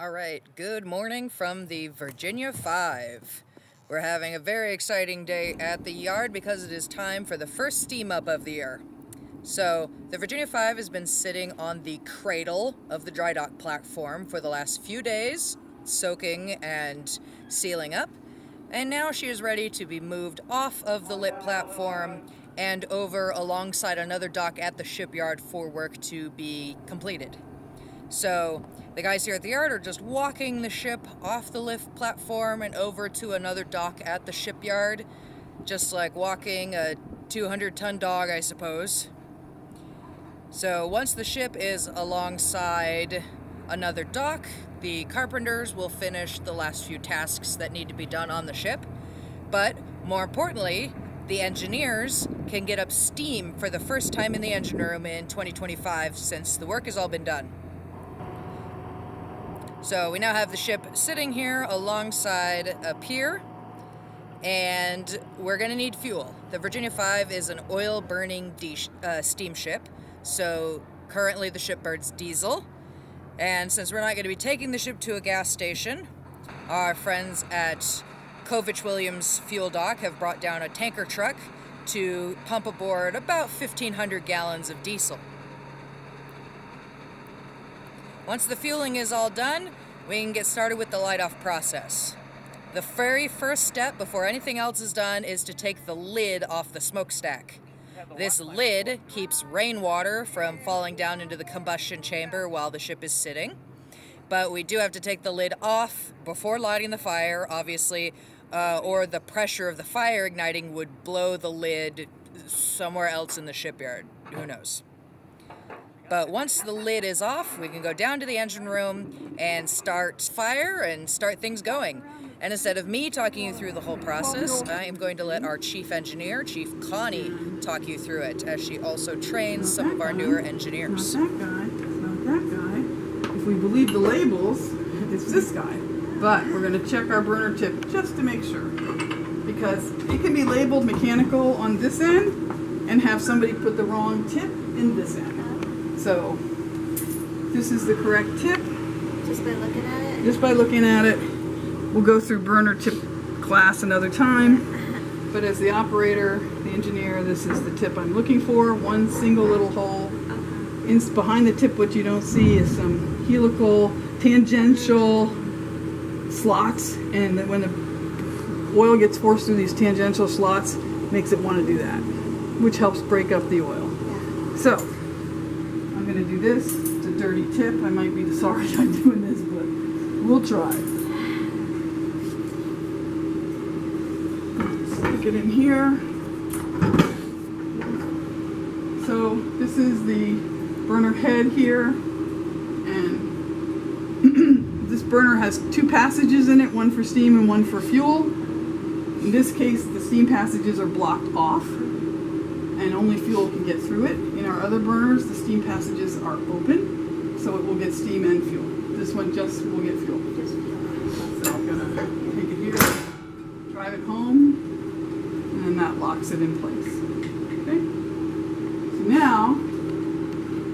All right, good morning from the Virginia 5. We're having a very exciting day at the yard because it is time for the first steam up of the year. So, the Virginia 5 has been sitting on the cradle of the dry dock platform for the last few days, soaking and sealing up, and now she is ready to be moved off of the lit platform and over alongside another dock at the shipyard for work to be completed. So the guys here at the yard are just walking the ship off the lift platform and over to another dock at the shipyard, just like walking a 200-ton dog, I suppose. So once the ship is alongside another dock, the carpenters will finish the last few tasks that need to be done on the ship. But more importantly, the engineers can get up steam for the first time in the engine room in 2025 since the work has all been done. So we now have the ship sitting here alongside a pier, and we're going to need fuel. The Virginia 5 is an oil-burning steamship, so currently the ship burns diesel. And since we're not going to be taking the ship to a gas station, our friends at Kovich Williams Fuel Dock have brought down a tanker truck to pump aboard about 1,500 gallons of diesel. Once the fueling is all done, we can get started with the light-off process. The very first step before anything else is done is to take the lid off the smokestack. This lid keeps rainwater from falling down into the combustion chamber while the ship is sitting. But we do have to take the lid off before lighting the fire, obviously, or the pressure of the fire igniting would blow the lid somewhere else in the shipyard. Who knows? But once the lid is off, we can go down to the engine room and start fire and start things going. And instead of me talking you through the whole process, I am going to let our chief engineer, Chief Connie, talk you through it, as she also trains some of our newer engineers. Not that guy. If we believe the labels, it's this guy. But we're going to check our burner tip just to make sure. Because it can be labeled mechanical on this end and have somebody put the wrong tip in this end. So, this is the correct tip. Just by looking at it? Just by looking at it. We'll go through burner tip class another time. But as the operator, the engineer, this is the tip I'm looking for. One single little hole. Behind the tip, what you don't see is some helical, tangential slots. And then when the oil gets forced through these tangential slots, makes it want to do that. Which helps break up the oil. Yeah. So, I'm going to do this. It's a dirty tip. I might be sorry I'm doing this, but we'll try. Stick it in here. So this is the burner head here, and this burner has two passages in it, one for steam and one for fuel. In this case, the steam passages are blocked off, and only fuel can get through it. In our other burners, the steam passages are open, so it will get steam and fuel. This one just will get fuel. Just feel. So I'm gonna take it here, drive it home, and then that locks it in place. Okay? So now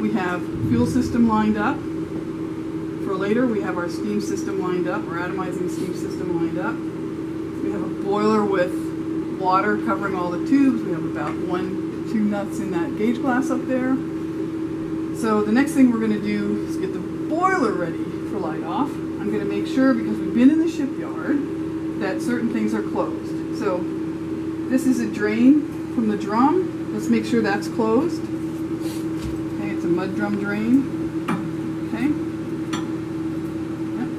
we have fuel system lined up. For later, we have our steam system lined up, our atomizing steam system lined up. We have a boiler with water covering all the tubes. We have about 1-2 nuts in that gauge glass up there. So the next thing we're going to do is get the boiler ready for light off. I'm going to make sure, because we've been in the shipyard, that certain things are closed. So this is a drain from the drum. Let's make sure that's closed. Okay, it's a mud drum drain. Okay. Yep.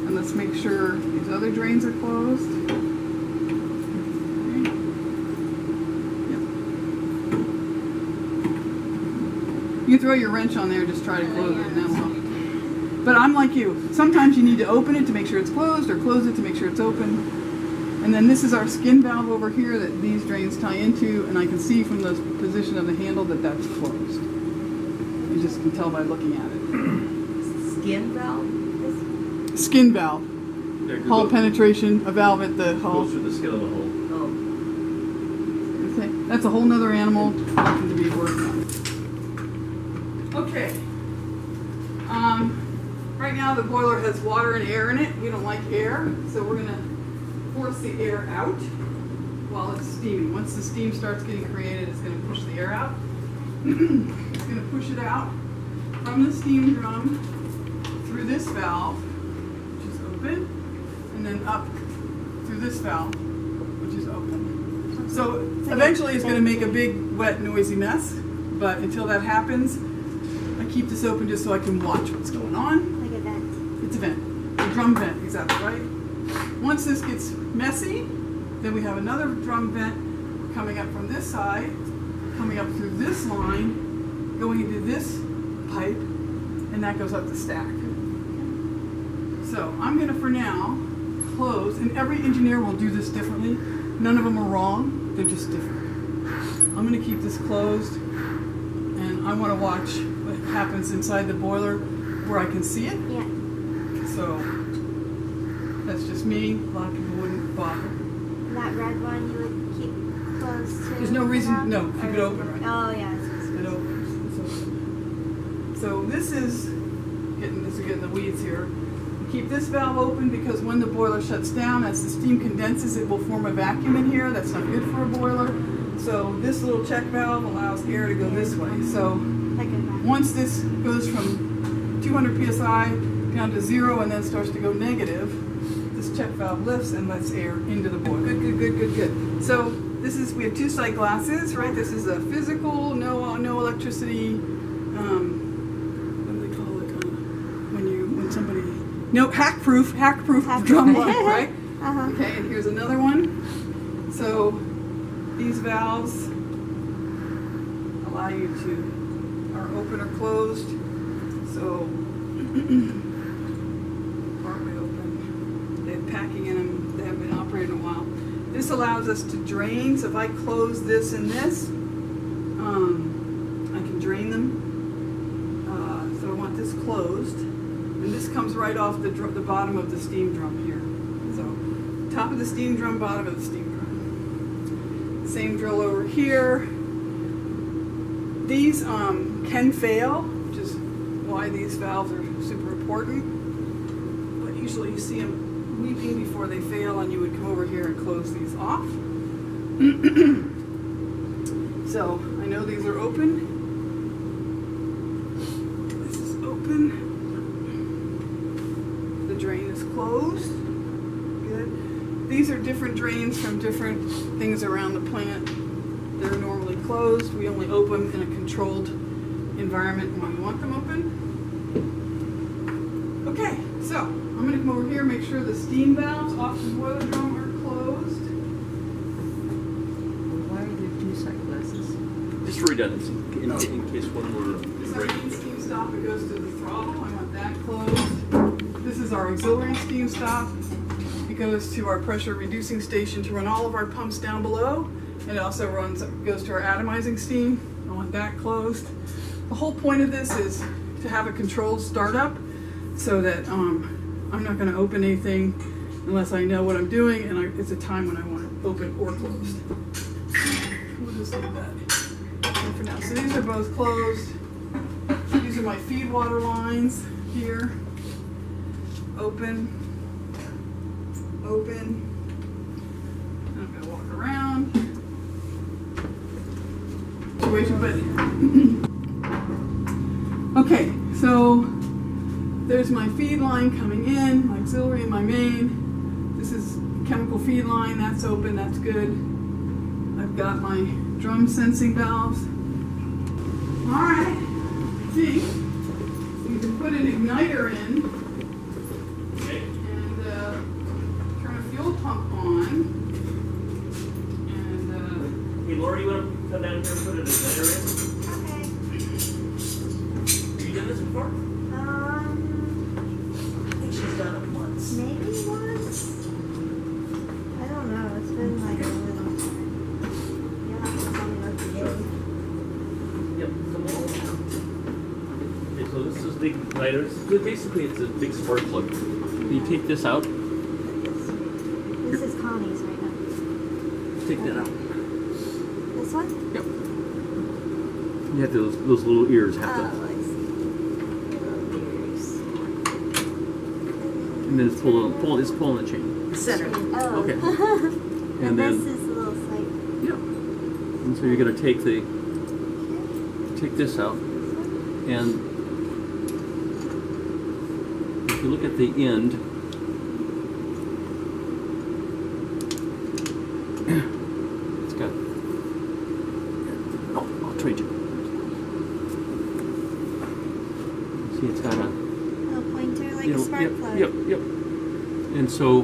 And let's make sure these other drains are closed. You throw your wrench on there, just try to close it, and that will. But I'm like you. Sometimes you need to open it to make sure it's closed, or close it to make sure it's open. And then this is our skin valve over here that these drains tie into, and I can see from the position of the handle that that's closed. You just can tell by looking at it. Skin valve? Skin valve. Yeah, Hull penetration, a valve at the hull. Goes through the skin of the hull. Oh. Okay, that's a whole nother animal, nothing to be worked on. Okay. right now the boiler has water and air in it. We don't like air, so we're going to force the air out while it's steaming. Once the steam starts getting created, it's going to push the air out. It's going to push it out from the steam drum through this valve, which is open, and then up through this valve, which is open. So eventually it's going to make a big, wet, noisy mess, but until that happens, I keep this open just so I can watch what's going on. Like a vent. It's a vent, a drum vent, exactly right. Once this gets messy, then we have another drum vent coming up from this side, coming up through this line, going into this pipe, and that goes up the stack. So I'm going to, for now, close, and every engineer will do this differently. None of them are wrong, they're just different. I'm going to keep this closed, and I want to watch what happens inside the boiler where I can see it. Yeah. So that's just me. A lot of people wouldn't bother. That red one you would keep closed to. There's no reason, no, keep it Or- open, right? Oh yeah. It opens. It's open. So this is getting the weeds here. We keep this valve open because when the boiler shuts down, as the steam condenses, it will form a vacuum in here. That's not good for a boiler. So this little check valve allows air to go this way. So Like a vent. once this goes from 200 psi down to 0 and then starts to go negative, this check valve lifts and lets air into the boiler. Good. So this is, we have two sight glasses, right? This is a physical, no electricity. What do they call it? When somebody, no, hack-proof drum light, right? Uh-huh. Okay, and here's another one. So these valves allow you to, are open or closed. So partly open. They have packing in them. They haven't been operated in a while. This allows us to drain. So if I close this and this, I can drain them. So I want this closed. And this comes right off the bottom of the steam drum here. So top of the steam drum, bottom of the steam drum. Same drill over here. These can fail, which is why these valves are super important. But usually you see them weeping before they fail, and you would come over here and close these off. So I know these are open. This is open. The drain is closed. Good. These are different drains from different things around the plant. They're normally closed. We only open in a controlled environment when we want them open. Okay, so I'm going to come over here and make sure the steam valves off the boiler drum are closed. Why are there two sight glasses? Just for redundancy, in case one were This is our break. main steam stop. It goes to the throttle. I want that closed. This is our auxiliary steam stop. It goes to our pressure reducing station to run all of our pumps down below. It also goes to our atomizing steam. I want that closed. The whole point of this is to have a controlled startup so that I'm not going to open anything unless I know what I'm doing and it's a time when I want it open or closed. We'll just leave that for now. So these are both closed. These are my feed water lines here. Open. Open. I'm going to walk around. Okay, so there's my feed line coming in, my auxiliary and my main. This is chemical feed line, that's open, that's good. I've got my drum sensing valves. Alright, see, you can put an igniter in and turn a fuel pump on. Hey, Laura, you want to come down here and put an igniter in? Okay. Have you done this before? I think she's done it once. Maybe once. I don't know. It's been like a little time. You'll have to tell me what to do. Yep, come on. Okay, so this is the igniter. So basically, it's a big spark plug. You take this out. This is Connie's right now. Take that out. This one? Yep. You have those little ears have to. Oh, I see. Little ears. and then it's pulling the chain. Center. Oh. Okay. And then this is a little side. yeah. And so you're gonna take this out, and if you look at the end, it's got. Oh, I'll trade you. See, it's got a. Little pointer like a spark plug. Yep. And so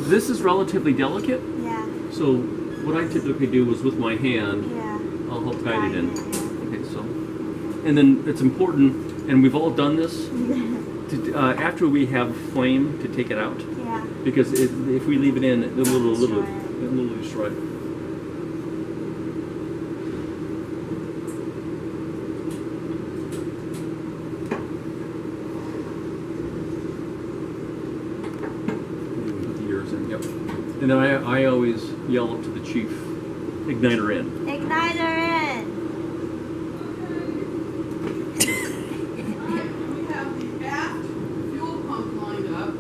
this is relatively delicate. Yeah. So what I typically do is with my hand, Yeah. I'll help guide it in. Yeah. Okay, so, and then it's important, and we've all done this, to, after we have flame to take it out, Yeah. because if we leave it in, it'll Destroy it. destroy it. Put the ears in, yep. And then I always yell up to the chief, igniter in. Igniter in. We have the aft fuel pump lined up.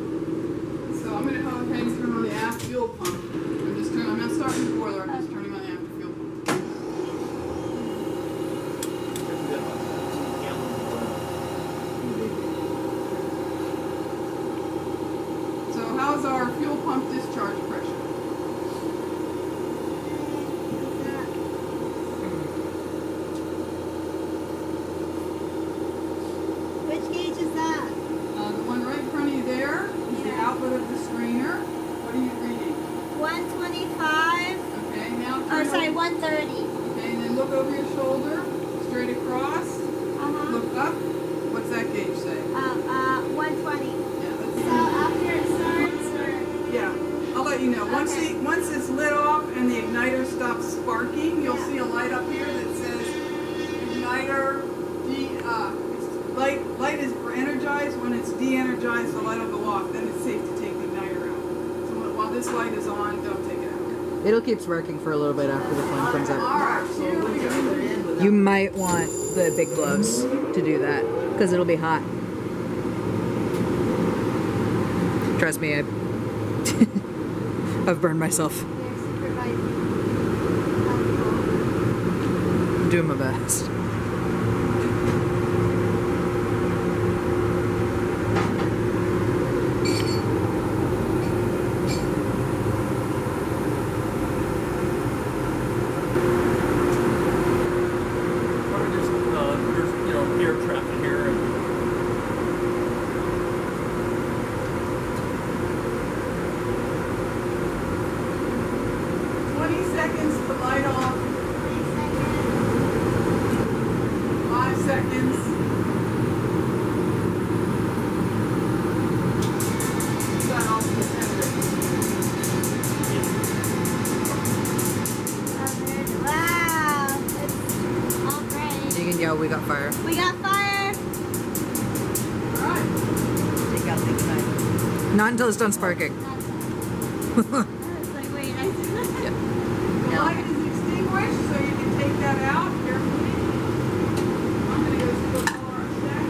So I'm going to go ahead and turn on the aft fuel pump. I'm not starting the boiler, I'm just turning on the aft fuel pump. So how's our fuel pump discharge pressure? Which gauge is that? The one right in front of you there is the Yeah. outlet of the strainer. What are you reading? 125. Okay, now Oh, turn sorry, over- 130. Okay, and then look over your shoulder, straight across, Uh-huh. look up. What's that gauge say? 120. Yeah, So after it starts, or? yeah, I'll let you know. Okay. Once it's lit off and the igniter stops sparking, you'll Yeah. see a light up here that says igniter light is energized. When it's de-energized, the light will go off. Then it's safe to take the igniter out. So while this light is on, don't take it out. It'll keep sparking for a little bit after the flame comes All up. right, here we go. You might want the big gloves to do that because it'll be hot. Trust me, I've burned myself. They're supervising. I'm doing my best. There's air trap here. 20 seconds to light off. 5 seconds. Shut off the Wow, it's all bright. You can yell, we got fire. We got fire. All right. Take out the igniter. Not until it's done sparking. I was like, wait, I Yep. The light is extinguished, so you can take that out carefully. I'm going to go put all our stack.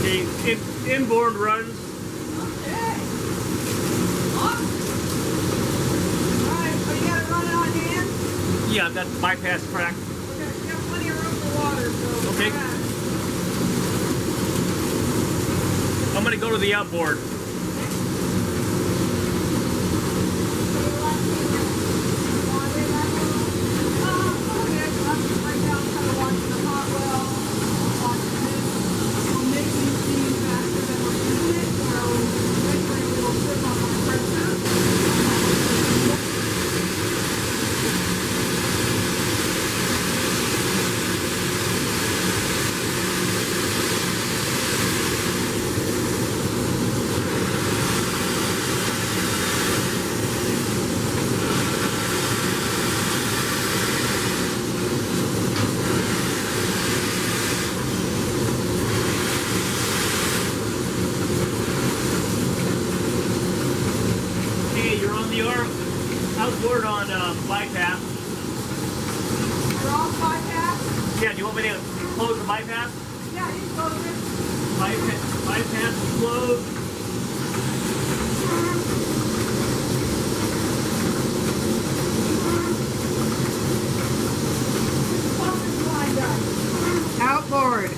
Okay, inboard runs. Okay. Awesome. Alright, so you gotta run it on hand? Yeah, that's bypass track. Okay, we got plenty of room for water, so. Okay. I'm gonna go to the outboard. Outboard on bypass. You're off bypass? Yeah, do you want me to close the bypass? Yeah, you can close it. Bypass is closed. Outboard.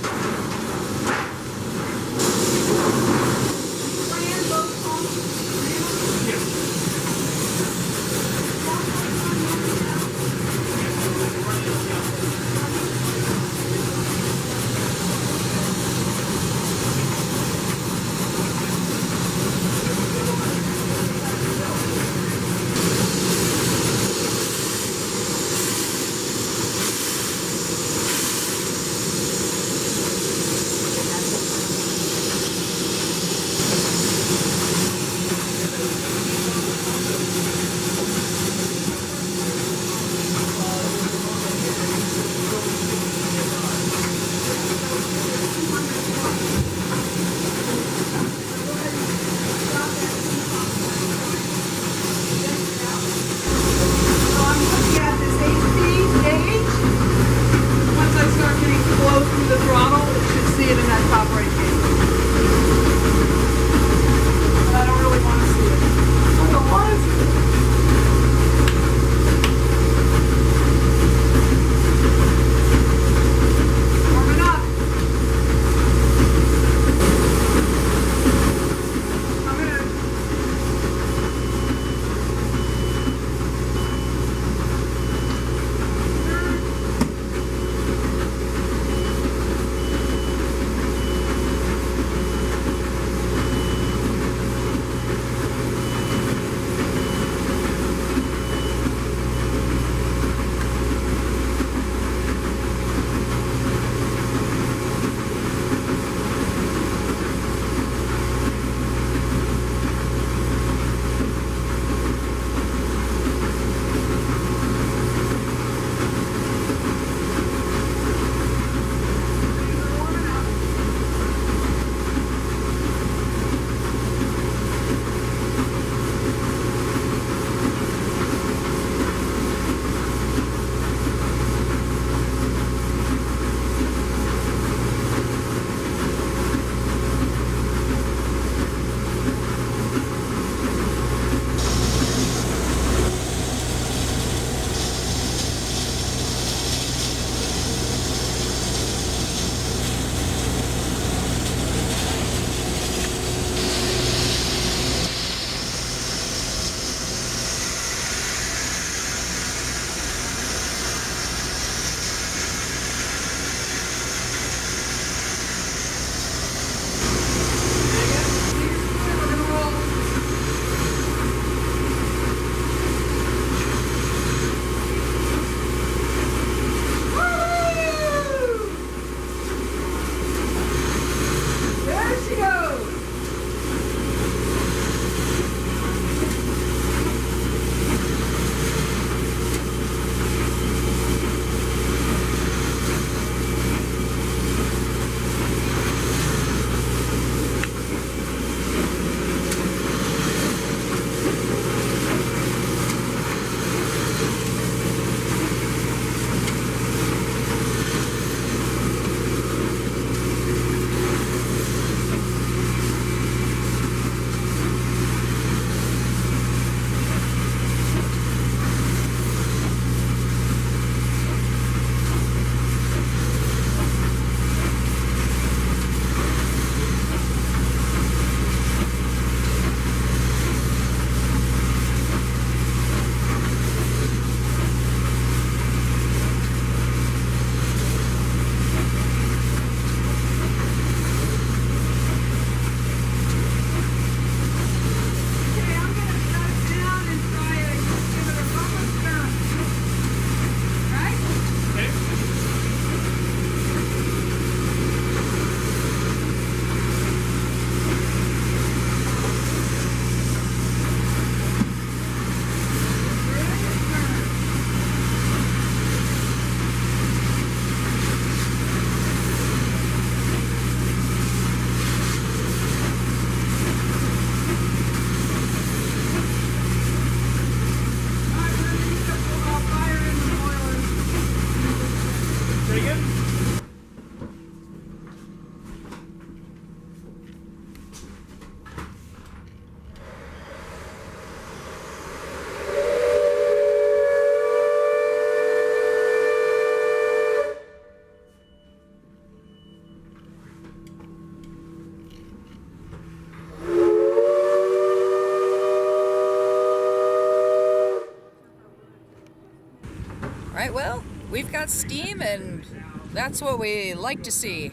Right, well, we've got steam, and that's what we like to see.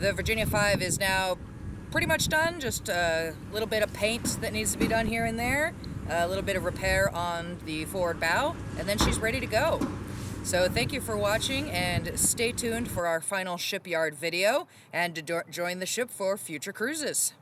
The Virginia 5 is now pretty much done, just a little bit of paint that needs to be done here and there, a little bit of repair on the forward bow, and then she's ready to go. So thank you for watching, and stay tuned for our final Shipyard video, and to join the ship for future cruises.